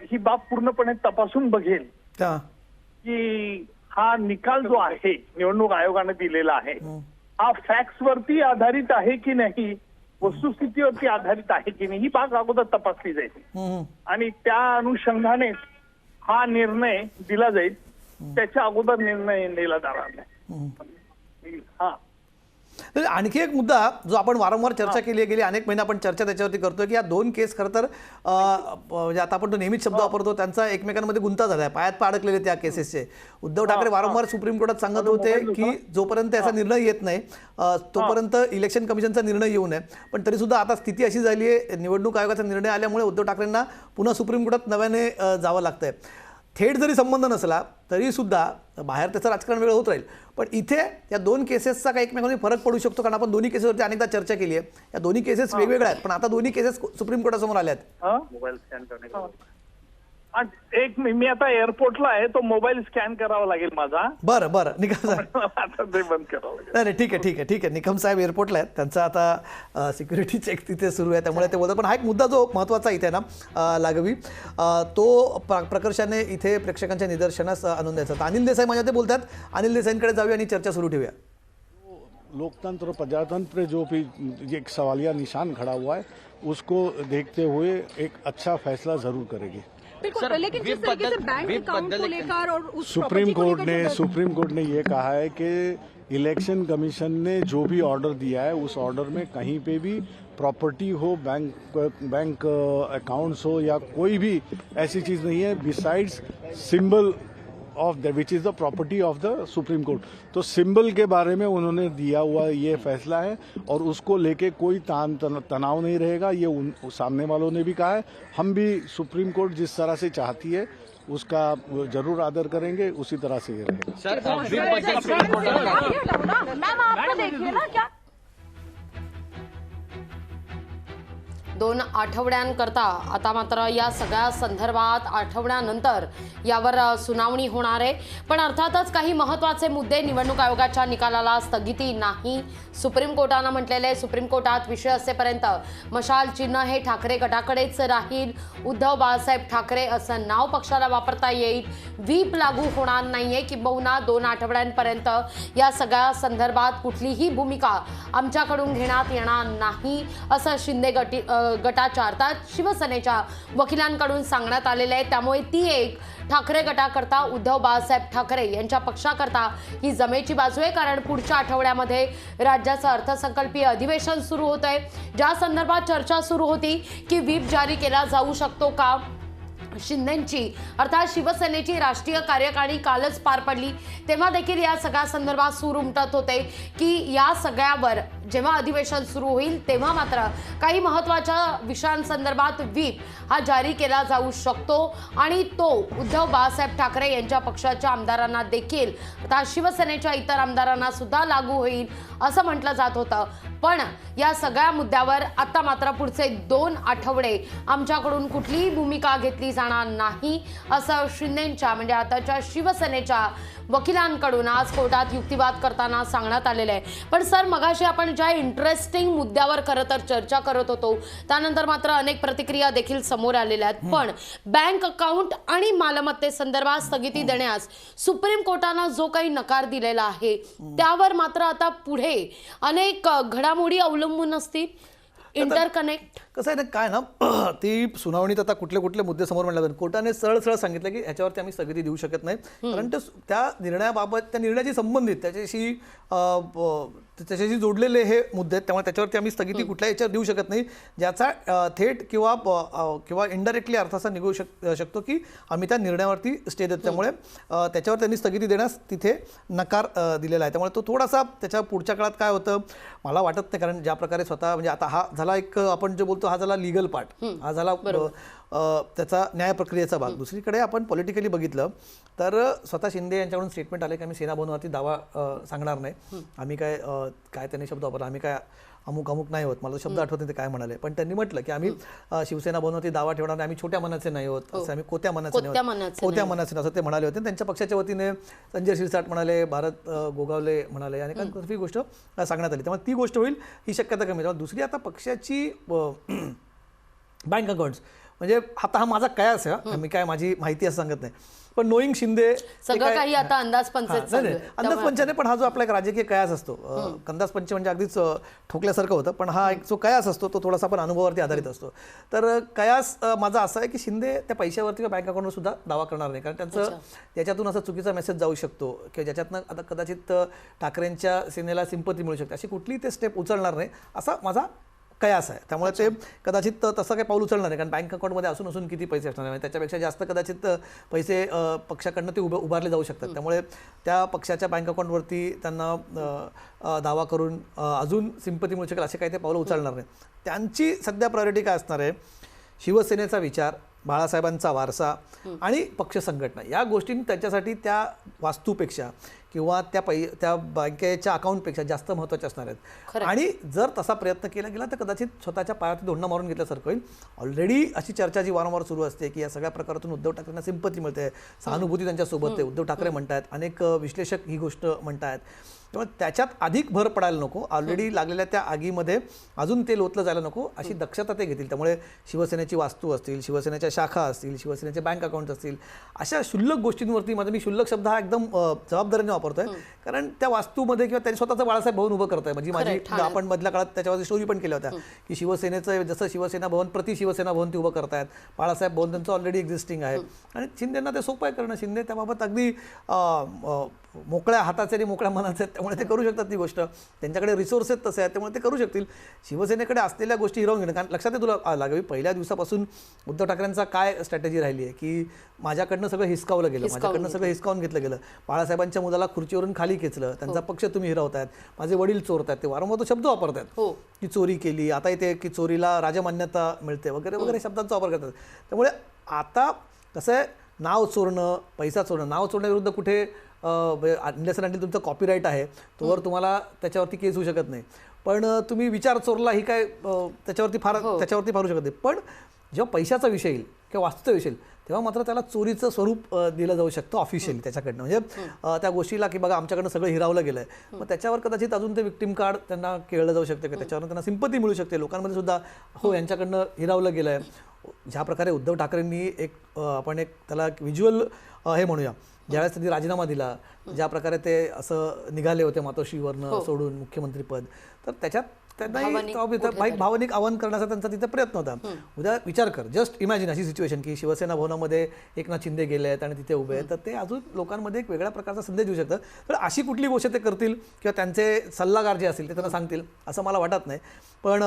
ही बाब पूर्णपणे तपासून बघेल की हा निकाल जो आहे निवडणूक आयोगाने दिलेला आहे हा फॅक्ट्स वरती आधारित आहे की नाही वस्तुस्थितीवरती आधारित आहे की नाही ही बाब अगोदर तपासली जाईल आणि त्या अनुषंगानेच हा निर्णय दिला जाईल. त्याच्या अगोदर निर्णय दिला जाणार नाही. हा तर आणखी एक मुद्दा जो आपण वारंवार चर्चा केली आहे, गेली अनेक महिने आपण चर्चा त्याच्यावरती करतोय की या दोन केस खरं तर म्हणजे आता आपण तो नेहमीच शब्द वापरतो, त्यांचा एकमेकांमध्ये गुंता झाला आहे, पायात पाडकलेले त्या केसेसचे. उद्धव ठाकरे वारंवार सुप्रीम कोर्टात सांगत होते की जोपर्यंत याचा निर्णय येत नाही तोपर्यंत इलेक्शन कमिशनचा निर्णय येऊ नये. पण तरी सुद्धा आता स्थिती अशी झाली आहे, निवडणूक आयोगाचा निर्णय आल्यामुळे उद्धव ठाकरेंना पुन्हा सुप्रीम कोर्टात नव्याने जावं लागतंय. थेट जरी संबंध नसला तरी सुद्धा बाहेर त्याचं राजकारण वेगळं होत राहील. पण इथे या दोन केसेसचा काही एकमेकांमध्ये फरक पडू शकतो, कारण आपण दोन्ही केसेसवरती अनेकदा चर्चा केली आहे. या दोन्ही केसेस वेगवेगळ्या आहेत, पण आता दोन्ही केसेस सुप्रीम कोर्टासमोर आल्या आहेत. मोबाईल स्कॅन करणे एक मी आता एअरपोर्टला आहे, तो मोबाईल स्कॅन करावा लागेल माझा. बरं निकम साहेब आता ते बंद करावं लागेल. नाही ठीक आहे. निकम साहेब एअरपोर्टला आहेत, त्यांचा आता सिक्युरिटी चेक तिथे सुरू आहे, त्यामुळे ते बोलतात. पण हा एक मुद्दा जो महत्त्वाचा इथे ना लागवी तो प्रकर्षाने इथे प्रेक्षकांच्या निदर्शनास आणून द्यायचा. तर अनिल देसाई माझ्या ते बोलतात. अनिल देसाईंकडे जाऊया आणि चर्चा सुरू ठेवूया. लोकतंत्र प्रजातंत्र पे जो भी एक सवालिया निशान खड़ा हुआ है उसको देखते हुए एक अच्छा फैसला जरूर करेगी. लेकिन जिस तरीके से बैंक अकाउंट को लेकर और उस सुप्रीम कोर्ट ने ये कहा है कि इलेक्शन कमीशन ने जो भी ऑर्डर दिया है उस ऑर्डर में कहीं पे भी प्रॉपर्टी हो, बैंक अकाउंट्स हो या कोई भी ऐसी चीज नहीं है besides symbol of the which is the property of the supreme court. तो सिंबल के बारे में उन्होंने दिया हुआ ये फैसला है और उसको लेके कोई तनाव नहीं रहेगा. ये सामने वालों ने भी कहा है. हम भी सुप्रीम कोर्ट जिस तरह से चाहती है उसका जरूर आदर करेंगे, उसी तरह से ये रहेगा. मैम आपको देखिए ना क्या 2 आठवड्यांकरता आता मात्र या सगळ्या संदर्भात आठवड्यानंतर यावर सुनावणी होणार आहे. पण अर्थातच काही महत्त्वाचे मुद्दे निवडणूक आयोगाच्या निकालाला स्थगिती नाही. सुप्रीम कोर्टानं म्हटलेले सुप्रीम कोर्टात विषय असेपर्यंत मशाल चिन्ह हे ठाकरे गटाकडेच राहील. उद्धव बाळासाहेब ठाकरे असं नाव पक्षाला वापरता येईल. व्हीप लागू होणार नाहीये. किंबहुना 2 आठवड्यांपर्यंत या सगळ्या संदर्भात कुठलीही भूमिका आमच्याकडून घेण्यात येणार नाही असं शिंदे गटाच्या अर्थात शिवसेनेच्या वकिलांकडून सांगण्यात आलेलं आहे. त्यामुळे ती एक ठाकरे गटाकरता उद्धव बाळासाहेब ठाकरे यांच्या पक्षाकरता ही जमेची बाजू आहे. कारण पुढच्या आठवड्यामध्ये राज्याचं अर्थसंकल्पीय अधिवेशन सुरू होत आहे, ज्या संदर्भात चर्चा सुरू होती की व्हीप जारी केला जाऊ शकतो का. शिंदेची अर्थात शिवसेनेची राष्ट्रीय कार्यकारिणी कालच पार पडली, तेव्हा देखील या सगळ्या संदर्भात सूर उमटत होते की या सगळ्यावर जेव्हा अधिवेशन सुरू होईल तेव्हा मात्र काही महत्त्वाच्या विषयांसंदर्भात व्हीप हा जारी केला जाऊ शकतो आणि तो उद्धव बाळासाहेब ठाकरे यांच्या पक्षाच्या आमदारांना देखील आता शिवसेनेच्या इतर आमदारांना सुद्धा लागू होईल असं म्हटलं जात होतं. पण या सगळ्या मुद्द्यावर आता मात्र पुढचे 2 आठवडे आमच्याकडून कुठलीही भूमिका घेतली जाणार नाही असं शिंदेच्या म्हणजे आताच्या शिवसेनेच्या वकिलांकडून आज कोर्टात युक्तिवाद करताना सांगण्यात आलेलं आहे. पण सर मगाशी आपण ज्या इंटरेस्टिंग मुद्द्यावर खरं तर चर्चा करत होतो त्यानंतर मात्र अनेक प्रतिक्रिया देखील समोर आलेल्या आहेत. पण बँक अकाउंट आणि मालमत्तेसंदर्भात स्थगिती देण्यास सुप्रीम कोर्टानं जो काही नकार दिलेला आहे त्यावर मात्र आता पुढे अनेक घडामोडी अवलंबून असतील. इंटरकनेक्ट कसं आहे ना, काय ना ती सुनावणीत आता कुठले कुठले मुद्दे समोर मांडले जातात. कोर्टाने सरळ सांगितलं की ह्याच्यावरती आम्ही स्थगिती देऊ शकत नाही, कारण त्या निर्णयाबाबत त्या निर्णयाशी संबंधित त्याच्याशी जोडलेले हे मुद्दे आहेत. त्यामुळे त्याच्यावरती आम्ही स्थगिती कुठल्या याच्यावर देऊ शकत नाही ज्याचा थेट किंवा इनडायरेक्टली अर्थ असा निघू शकतो की आम्ही त्या निर्णयावरती स्टे देतो. त्यामुळे त्याच्यावर त्यांनी स्थगिती देण्यास तिथे नकार दिलेला आहे. त्यामुळे तो थोडासा त्याच्या पुढच्या काळात काय होतं मला वाटत नाही, कारण ज्या प्रकारे स्वतः म्हणजे आता हा झाला एक आपण जे बोलतो हा झाला लिगल पार्ट, हा झाला त्याचा न्याय प्रक्रियेचा भाग. दुसरीकडे आपण पॉलिटिकली बघितलं तर स्वतः शिंदे यांच्याकडून स्टेटमेंट आले की आम्ही सेना भवनावरती दावा सांगणार नाही. आम्ही काय त्यांनी शब्द वापरला, आम्ही काय अमुक नाही होत, मला शब्द आठवत नाही ते काय म्हणाले. पण त्यांनी म्हटलं की आम्ही शिवसेना भवनावरती दावा ठेवणार नाही, आम्ही छोट्या मनाचे नाही होत, असं आम्ही कोत्या मनाचे असं ते म्हणाले होते. त्यांच्या पक्षाच्या वतीने संजय शिरसाट म्हणाले, भारत गोगावले म्हणाले आणि काही गोष्ट सांगण्यात आली. त्यामुळे ती गोष्ट होईल ही शक्यता कमी. दुसरी आता पक्षाची बँक अकाउंट्स म्हणजे आता हा माझा कयास आहे मी काय माझी माहिती असं सांगत नाही, पण नोईंग शिंदे सगळं काही आता अंदाजपंचच चालू आहे. अंदाजपंचाने पण हा जो आपला एक राजकीय कयास असतो, अंदाजपंच म्हणजे अगदीच ठोकल्यासारखं होतं, पण हा एक जो कयास असतो तो थोडासा पण अनुभवावरती आधारित असतो. तर कयास माझा असा आहे की शिंदे त्या पैशावरती किंवा बँक अकाउंटवर सुद्धा दावा करणार नाही, कारण त्यांचं याच्यातून असा चुकीचा मेसेज जाऊ शकतो किंवा ज्याच्यातनं आता कदाचित ठाकरेंच्या सेनेला सिंपती मिळू शकते, अशी कुठलीही ते स्टेप उचलणार नाही असा माझा कयास आहे. त्यामुळे ते कदाचित तसं काही पाऊल उचलणार नाही, कारण बँक अकाउंटमध्ये असून किती पैसे असणार नाही, त्याच्यापेक्षा जास्त कदाचित पैसे पक्षाकडनं ते उभारले जाऊ शकतात. त्यामुळे त्या पक्षाच्या बँक अकाउंटवरती त्यांना दावा करून अजून सिंपती मिळू शकेल असे काही ते पावलं उचलणार नाही. त्यांची सध्या प्रायोरिटी काय असणार आहे, शिवसेनेचा विचार, बाळासाहेबांचा वारसा आणि पक्ष संघटना या गोष्टी त्यांच्यासाठी त्या वास्तूपेक्षा किंवा त्या बँकेच्या अकाउंटपेक्षा जास्त महत्त्वाच्या असणार आहेत. आणि जर तसा प्रयत्न केला गेला तर कदाचित स्वतःच्या पायावरती धोंडा मारून घेतल्यासारखं होईल. ऑलरेडी अशी चर्चा जी वारंवार सुरू असते की या सगळ्या प्रकारातून उद्धव ठाकरेंना सिंपती मिळते, सहानुभूती त्यांच्यासोबत आहे, उद्धव ठाकरे म्हणतात, अनेक विश्लेषक ही गोष्ट म्हणतात. त्यामुळे त्याच्यात अधिक भर पडायला नको, ऑलरेडी लागलेल्या त्या आगीमध्ये अजून ते लोटलं जायला नको अशी दक्षता ते घेतील. त्यामुळे शिवसेनेची वास्तू असतील, शिवसेनेच्या शाखा असतील, शिवसेनेचे बँक अकाउंट असतील, अशा क्षुल्लक गोष्टींवरती मी क्षुल्लक शब्द हा एकदम जबाबदारीने वापरतोय, कारण त्या वास्तूमध्ये किंवा त्यांनी स्वतःचं बाळासाहेब भवन उभं करताय. म्हणजे माझी आपण मधल्या काळात त्याच्यावरती स्टोरी पण केल्या होत्या की शिवसेनेचं जसं शिवसेना भवन प्रति शिवसेना भवन ते उभं करतायत, बाळासाहेब भवन त्यांचं ऑलरेडी एक्झिस्टिंग आहे आणि शिंदेंना ते सोपं आहे करणं. शिंदे त्याबाबत अगदी मोकळ्या हाताचे आणि मोकळ्या मनाचे आहेत, त्यामुळे ते करू शकतात ती गोष्ट. त्यांच्याकडे रिसोर्सेस तसे आहेत त्यामुळे ते करू शकतील. शिवसेनेकडे असलेल्या गोष्टी हिरावून घेणं, कारण लक्षात आहे तुला लागावी पहिल्या दिवसापासून उद्धव ठाकरेंचा काय स्ट्रॅटेजी राहिली आहे की माझ्याकडनं सगळं हिसकावलं गेलं, माझ्याकडनं सगळं हिसकावून घेतलं गेलं, बाळासाहेबांच्या मुलाला खुर्चीवरून खाली खेचलं, त्यांचा पक्ष तुम्ही हिरावतायत, माझे वडील चोरतायत, ते वारंवार तो शब्द वापरतात की चोरी केली, आता इथे की चोरीला राजमान्यता मिळते वगैरे वगैरे शब्दांचा वापर करतात. त्यामुळे आता कसं आहे, नाव चोरणं, पैसा चोरणं, नाव चोरण्याविरुद्ध कुठे अंडरस्टँडिंग तुमचं कॉपीराईट आहे तोवर तुम्हाला त्याच्यावरती केस होऊ शकत नाही, पण तुम्ही विचार चोरला ही काय त्याच्यावरती फारू शकत नाही. पण जेव्हा पैशाचा विषय येईल किंवा वास्तूचा विषय येईल तेव्हा मात्र त्याला चोरीचं स्वरूप दिलं जाऊ शकतं ऑफिशियली त्याच्याकडनं. म्हणजे त्या गोष्टीला की बघा आमच्याकडनं सगळं हिरावलं गेलं आहे, मग त्याच्यावर कदाचित अजून ते विक्टिम कार्ड त्यांना केळलं जाऊ शकते की त्याच्यावर त्यांना सिंपती मिळू शकते लोकांमध्ये सुद्धा, हो यांच्याकडनं हिरावलं गेलं आहे. ज्या प्रकारे उद्धव ठाकरेंनी आपण त्याला व्हिज्युअल हे म्हणूया, ज्यावेळेस त्यांनी राजीनामा दिला, ज्या प्रकारे ते असं निघाले होते मातोश्रीवरनं सोडून मुख्यमंत्रीपद, तर त्याच्यात त्यांना भावनिक आवाहन करण्याचा त्यांचा तिथे प्रयत्न होता. उद्या विचार कर, जस्ट इमॅजिन अशी सिच्युएशन की शिवसेना भवनामध्ये एकनाथ शिंदे गेले आहेत आणि तिथे उभे आहेत, तर ते अजून लोकांमध्ये एक वेगळ्या प्रकारचा संदेश देऊ शकतं. तर अशी कुठली गोष्ट ते करतील किंवा त्यांचे सल्लागार जे असतील ते त्यांना सांगतील असं मला वाटत नाही. पण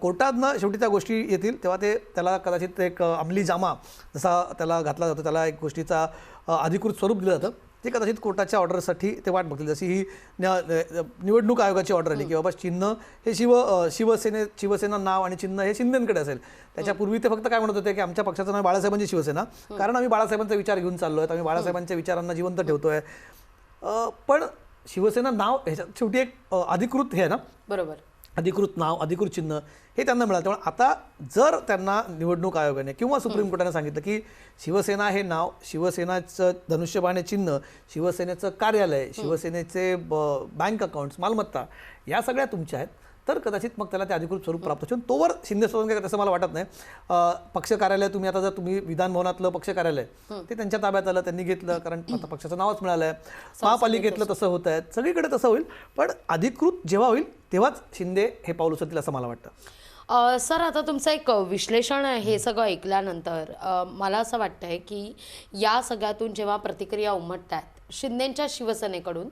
कोर्टातनं शेवटी त्या गोष्टी येतील तेव्हा त्याला कदाचित एक अंमली जामा जसा त्याला घातला जातो, त्याला एक गोष्टीचा अधिकृत स्वरूप दिलं जातं, ते कदाचित कोर्टाच्या ऑर्डरसाठी ते वाट बघतील. जशी ही निवडणूक आयोगाची ऑर्डर आली की बाबा चिन्ह हे शिवसेना नाव आणि चिन्ह हे शिंदेकडे असेल. त्याच्यापूर्वी ते फक्त काय म्हणत होते की आमच्या पक्षाचं नाव बाळासाहेबांची शिवसेना, कारण आम्ही बाळासाहेबांचा विचार घेऊन चाललो आहे, आम्ही बाळासाहेबांच्या विचारांना जिवंत ठेवतोय. पण शिवसेना नाव ह्याच्यात शेवटी एक अधिकृत हे आहे ना, बरोबर, अधिकृत नाव, अधिकृत चिन्ह हे त्यांना मिळालं. त्यामुळे आता जर त्यांना निवडणूक आयोगाने किंवा सुप्रीम कोर्टाने सांगितलं की शिवसेना हे नाव, शिवसेनाचं धनुष्यबाण हे चिन्ह, शिवसेनेचं कार्यालय, शिवसेनेचे बँक अकाउंट्स, मालमत्ता या सगळ्या तुमच्या आहेत, तर कदाचित मग त्याला ते अधिकृत स्वरूप प्राप्त होईल. तोवर शिंदे सोडून काय तसं मला वाटत नाही. पक्ष कार्यालय तुम्ही आता जर तुम्ही विधान भवनातलं पक्ष कार्यालय ते त्यांच्या ताब्यात आलं, त्यांनी घेतलं, कारण आता पक्षाचं नावच मिळालं आहे. महापालिकेतलं तसं होत आहे, सगळीकडे तसं होईल, पण अधिकृत जेव्हा होईल तेव्हाच शिंदे हे पाऊल उचलतील असं मला वाटतं. सर, आता तुमचं एक विश्लेषण हे सगळं ऐकल्यानंतर मला असं वाटतंय की या सगळ्यातून जेव्हा प्रतिक्रिया उमटतात शिंदेंच्या शिवसेनेकडून,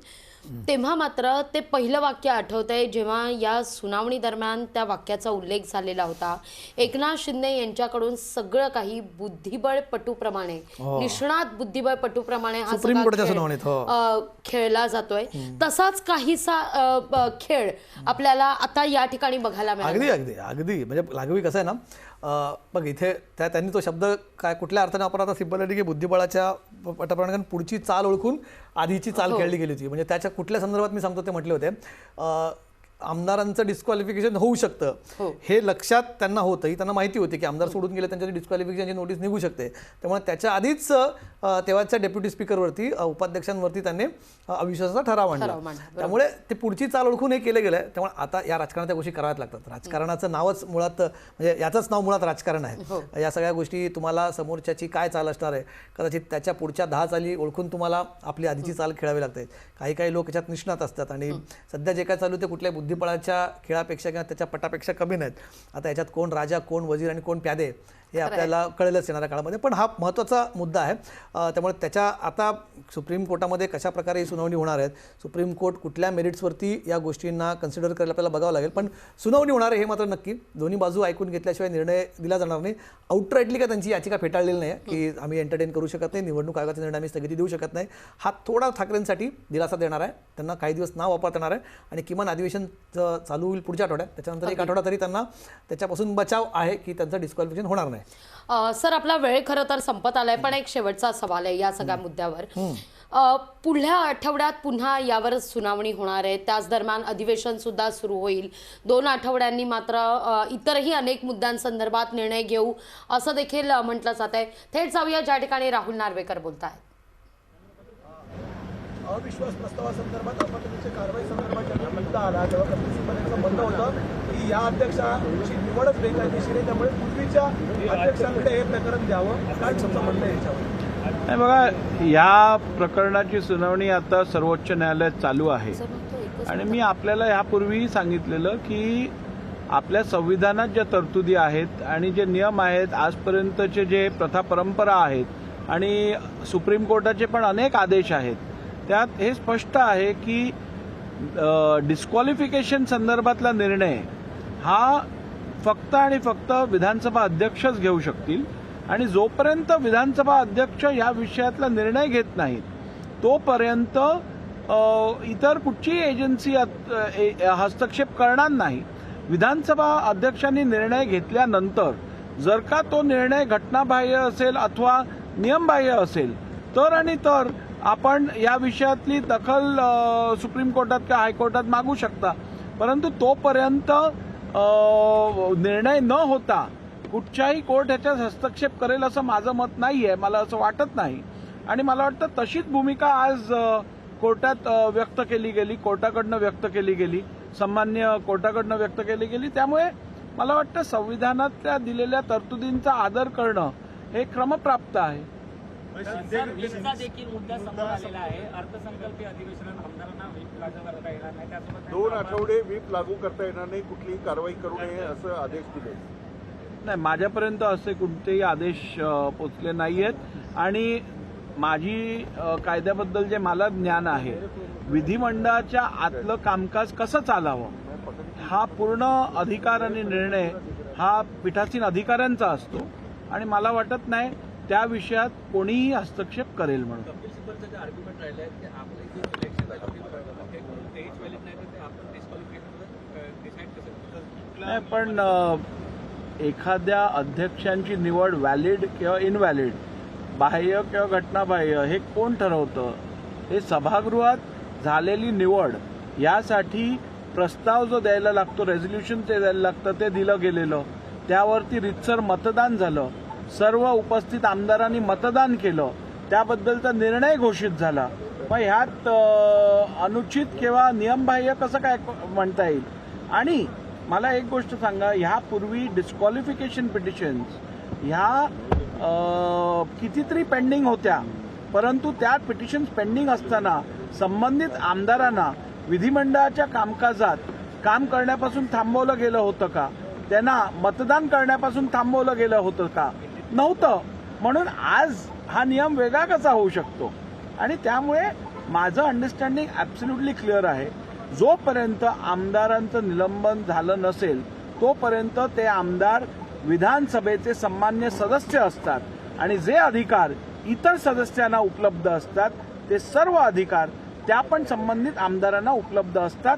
तेव्हा मात्र ते पहिलं वाक्य आठवतंय जेव्हा या सुनावणी दरम्यान त्या वाक्याचा उल्लेख झालेला होता. एकनाथ शिंदे यांच्याकडून सगळं काही बुद्धिबळपटूप्रमाणे, निष्णात बुद्धिबळपटूप्रमाणे हा सगळा खेळला जातोय. तसाच काहीसा खेळ आपल्याला आता या ठिकाणी बघायला मिळाला. अगदी अगदी अगदी म्हणजे लागवी कसं आहे ना, बघ इथे त्यांनी तो शब्द काय कुठल्या अर्थाने वापरला होता, सिंपल की बुद्धिबळाच्या पटाप्रमाणे पुढची चाल ओळखून आधीची चाल खेळली गेली होती. म्हणजे त्याच्या कुठल्या संदर्भात मी सांगतो ते म्हटले होते, आमदारांचं डिस्क्वालिफिकेशन होऊ शकतं हे लक्षात त्यांना होतं, ही त्यांना माहिती होती की आमदार सोडून गेले त्यांच्याची डिस्क्वालिफिकेशनची नोटीस निघू शकते. त्यामुळे त्याच्या आधीच तेव्हाच्या डेप्युटी स्पीकरवरती उपाध्यक्षांवरती त्यांनी अविश्वासाचा ठराव आणला. त्यामुळे ते पुढची चाल ओळखून हे केलं गेलं. त्यामुळे आता या राजकारणात गोष्टी कराव्यात लागतात. राजकारणाचं नावच मुळात म्हणजे याचंच नाव मुळात राजकारण आहे. या सगळ्या गोष्टी तुम्हाला समोरच्याची काय चाल असणार आहे, कदाचित त्याच्या पुढच्या 10 चाली ओळखून तुम्हाला आपली आधीची चाल खेळावी लागते. काही लोक याच्यात निष्णात असतात आणि सध्या जे काय चालू ते कुठल्याही बुद्धिबळाच्या खेळापेक्षा किंवा त्याच्या पटापेक्षा कमी नाहीत. आता याच्यात कोण राजा, कोण वजीर आणि कोण प्यादे हे आपल्याला कळेलच येणाऱ्या काळामध्ये. पण हा महत्त्वाचा मुद्दा आहे. त्यामुळे त्याच्या आता सुप्रीम कोर्टामध्ये कशा प्रकारे ही सुनावणी होणार आहे, सुप्रीम कोर्ट कुठल्या मेरिट्सवरती या गोष्टींना कन्सिडर करायला आपल्याला बघावं लागेल. पण सुनावणी होणार आहे हे मात्र नक्की. दोन्ही बाजू ऐकून घेतल्याशिवाय निर्णय दिला जाणार नाही. आउटराईटली का त्यांची याचिका फेटाळलेली नाही की आम्ही एंटरटेन करू शकत नाही, निवडणूक आयोगाचा निर्णय आम्ही स्थगिती देऊ शकत नाही. हा थोडा ठाकरेंसाठी दिलासा देणार आहे. त्यांना काही दिवस नाव वापरता येणार आहे आणि किमान अधिवेशन चालू होईल पुढच्या आठवड्यात. त्याच्यानंतर 1 आठवडा तरी त्यांना त्याच्यापासून बचाव आहे की त्यांचं डिस्क्वालिफिकेशन होणार नाही. सर, आपला वेळ खरं तर संपत आलाय, पण एक शेवटचा सवाल आहे या सगळ्या मुद्द्यावर. पुढल्या आठवड्यात पुन्हा यावर सुनावणी होणार आहे. त्याच दरम्यान अधिवेशन सुद्धा सुरू होईल. 2 आठवड्यांनी मात्र इतरही अनेक मुद्द्यांसंदर्भात निर्णय घेऊ असं देखील म्हटलं जात आहे. थेट जाऊया ज्या ठिकाणी राहुल नार्वेकर बोलत आहेत. अविश्वास प्रस्तावासंदर्भात अपत्याच्या कारवाई संदर्भात जेव्हा मुद्दा आला तेव्हा कमिशनचं म्हणणं होतं की या अध्यक्षाची निवडच बेकायदेशीर आहे, त्यामुळे पूर्वीच्या अध्यक्षांकडे हे प्रकरण द्यावं. काय तुमचं म्हणणं आहे याच्यावर? नाही बघा, या प्रकरणाची सुनावणी आता सर्वोच्च न्यायालयात चालू आहे आणि मी आपल्याला यापूर्वी सांगितलेलं की आपल्या संविधानात ज्या तरतुदी आहेत आणि जे नियम आहेत, आजपर्यंतचे जे प्रथा परंपरा आहेत आणि सुप्रीम कोर्टाचे पण अनेक आदेश आहेत, त्यात हे स्पष्ट आहे की डिस्क्वालिफिकेशन संदर्भातला निर्णय हा फक्त आणि फक्त विधानसभा अध्यक्षच घेऊ शकतील आणि जोपर्यंत विधानसभा अध्यक्ष या विषयातला निर्णय घेत नाहीत तोपर्यंत इतर कुठचीही एजन्सी हस्तक्षेप करणार नाही. विधानसभा अध्यक्षांनी निर्णय घेतल्यानंतर जर का तो निर्णय घटनाबाह्य असेल अथवा नियमबाह्य असेल तर आणि तर आपण या विषयातली दखल सुप्रीम कोर्टात किंवा हायकोर्टात मागू शकता. परंतु तोपर्यंत निर्णय न होता कुठच्याही कोर्ट ह्याच्यात हस्तक्षेप करेल असं माझं मत नाही आहे, मला असं वाटत नाही. आणि मला वाटतं तशीच भूमिका आज कोर्टात व्यक्त केली गेली, कोर्टाकडनं व्यक्त केली गेली, सन्मान्य कोर्टाकडनं व्यक्त केली गेली. त्यामुळे मला वाटतं संविधानातल्या दिलेल्या तरतुदींचा आदर करणं हे क्रमप्राप्त आहे. देखील मुद्दा समोर आलेला आहे. अर्थसंकल्पीय अधिवेशनात आमदारांना व्हीप लागू करता येणार नाही, त्यासोबत 2 आठवडे व्हीप लागू करता येणार नाही, कुठलीही कारवाई करू नये असं आदेश दिले. नाही, माझ्यापर्यंत असे कोणतेही आदेश पोचले नाहीयेत आणि माझी कायद्याबद्दल जे मला ज्ञान आहे, विधिमंडळाच्या आतलं कामकाज कसं चालावं हा पूर्ण अधिकार आणि निर्णय हा पीठासीन अधिकाऱ्यांचा असतो आणि मला वाटत नाही त्या विषयात कोणीही हस्तक्षेप करेल म्हणून. नाही, पण एखाद्या अध्यक्षांची निवड व्हॅलिड किंवा इनव्हॅलिड, बाह्य किंवा घटनाबाह्य हे कोण ठरवतं? हे सभागृहात झालेली निवड, यासाठी प्रस्ताव जो द्यायला लागतो, रेझोल्युशन ते द्यायला लागतं, ते दिलं गेलेलं, त्यावरती रितसर मतदान झालं, सर्व उपस्थित आमदारांनी मतदान केलं, त्याबद्दलचा निर्णय घोषित झाला. मग ह्यात अनुचित किंवा नियमबाह्य कसं काय म्हणता येईल? आणि मला एक गोष्ट सांगा, ह्यापूर्वी डिस्क्वालिफिकेशन पिटिशन्स ह्या कितीतरी पेंडिंग होत्या, परंतु त्या पिटिशन्स पेंडिंग असताना संबंधित आमदारांना विधिमंडळाच्या कामकाजात काम करण्यापासून थांबवलं गेलं होतं का? त्यांना मतदान करण्यापासून थांबवलं गेलं होतं का? नव्हतं. म्हणून आज हा नियम वेगळा कसा होऊ शकतो? आणि त्यामुळे माझं अंडरस्टँडिंग ॲब्सोल्युटली क्लिअर आहे. जोपर्यंत आमदारांचं निलंबन झालं नसेल तोपर्यंत ते आमदार विधानसभेचे सन्मान्य सदस्य असतात आणि जे अधिकार इतर सदस्यांना उपलब्ध असतात ते सर्व अधिकार त्या पण संबंधित आमदारांना उपलब्ध असतात.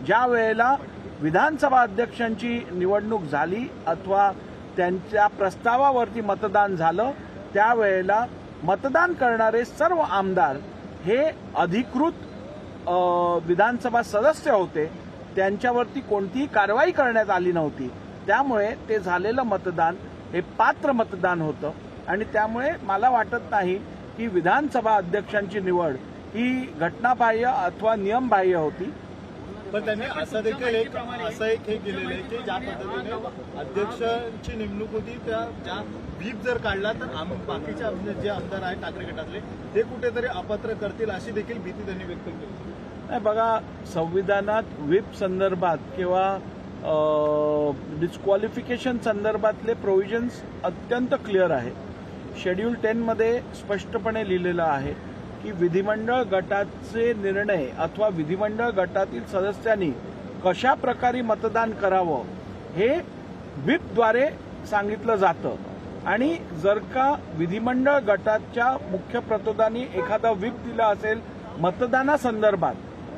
ज्या वेळेला विधानसभा अध्यक्षांची निवडणूक झाली अथवा त्यांच्या प्रस्तावावरती मतदान झालं त्यावेळेला मतदान करणारे सर्व आमदार हे अधिकृत विधानसभा सदस्य होते. त्यांच्यावरती कोणतीही कारवाई करण्यात आली नव्हती. त्यामुळे ते झालेलं मतदान हे पात्र मतदान होतं आणि त्यामुळे मला वाटत नाही की विधानसभा अध्यक्षांची निवड ही घटनाबाह्य अथवा नियमबाह्य होती. पण त्यांनी असं देखील एक हे केलेलं आहे की ज्या पद्धतीने अध्यक्षांची नेमणूक होती त्या ज्या व्हीप जर काढला तर बाकीचे जे आमदार आहेत ठाकरे गटातले ते कुठेतरी अपात्र करतील अशी देखील भीती त्यांनी व्यक्त केली. नाही बघा, संविधानात व्हीप संदर्भात किंवा डिस्क्वालिफिकेशन संदर्भातले प्रोव्हिजन्स अत्यंत क्लिअर आहे. शेड्यूल 10 मध्ये स्पष्टपणे लिहिलेलं आहे की विधिमंडळ गटाचे निर्णय अथवा विधिमंडळ गटातील सदस्यांनी कशा प्रकारे मतदान करावं हे व्हीपद्वारे सांगितलं जातं. आणि जर का विधिमंडळ गटाच्या मुख्य प्रतोदानी एखादा व्हीप दिला असेल मतदानासंदर्भात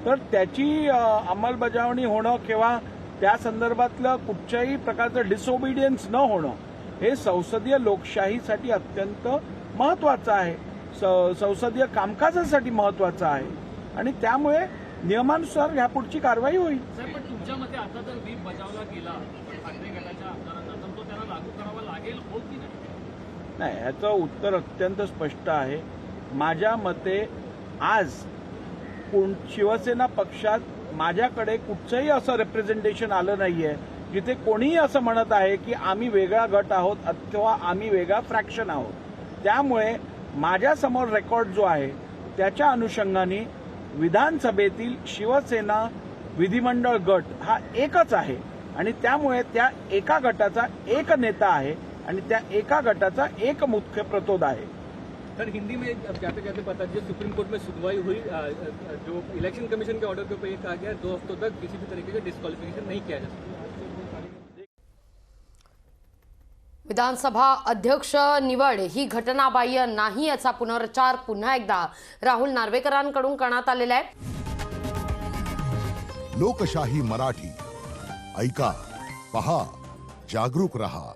तर त्याची अंमलबजावणी होणं किंवा त्या संदर्भातलं कुठच्याही प्रकारचं डिसओबिडियन्स न होणं हे संसदीय लोकशाहीसाठी अत्यंत महत्वाचं आहे, संसदीय कामकाजासाठी महत्वाचं आहे आणि त्यामुळे नियमानुसार यापुढची कारवाई होईल. पण तुमच्या मते आता जर व्हीप बजावला गेला ठाकरे गटाच्या आमदारांना तर तो त्यांना लागू करावा लागेल हो की नाही? ह्याचं उत्तर अत्यंत स्पष्ट आहे. माझ्या मते आज शिवसेना पक्षात माझ्याकडे कुठचंही असं रिप्रेझेंटेशन आलं नाहीये जिथे कोणीही असं म्हणत आहे की आम्ही वेगळा गट आहोत अथवा आम्ही वेगळा फ्रॅक्शन आहोत. त्यामुळे माझ्यासमोर रेकॉर्ड जो आहे त्याच्या अनुषंगाने विधानसभेतील शिवसेना विधिमंडळ गट हा एकच आहे आणि त्यामुळे त्या एका गटाचा एक नेता आहे आणि त्या एका गटाचा एक मुख्य प्रतोद आहे. सर, हिंदी में जाते जाते पता जो सुप्रीम कोर्ट में सुनवाई हुई, जो इलेक्शन कमीशन के ऑर्डर के ऊपर ये कहा गया 2 हफ्तों तक किसी भी तरीके का डिस्क्वालिफिकेशन नहीं किया जा सकता. विधानसभा अध्यक्ष निवड ही घटनाबाह्य नाही याचा पुनरुच्चार पुन्हा एकदा राहुल नार्वेकरांकडून करण्यात आलेला आहे. लोकशाही मराठी ऐका, पहा, जागरूक रहा.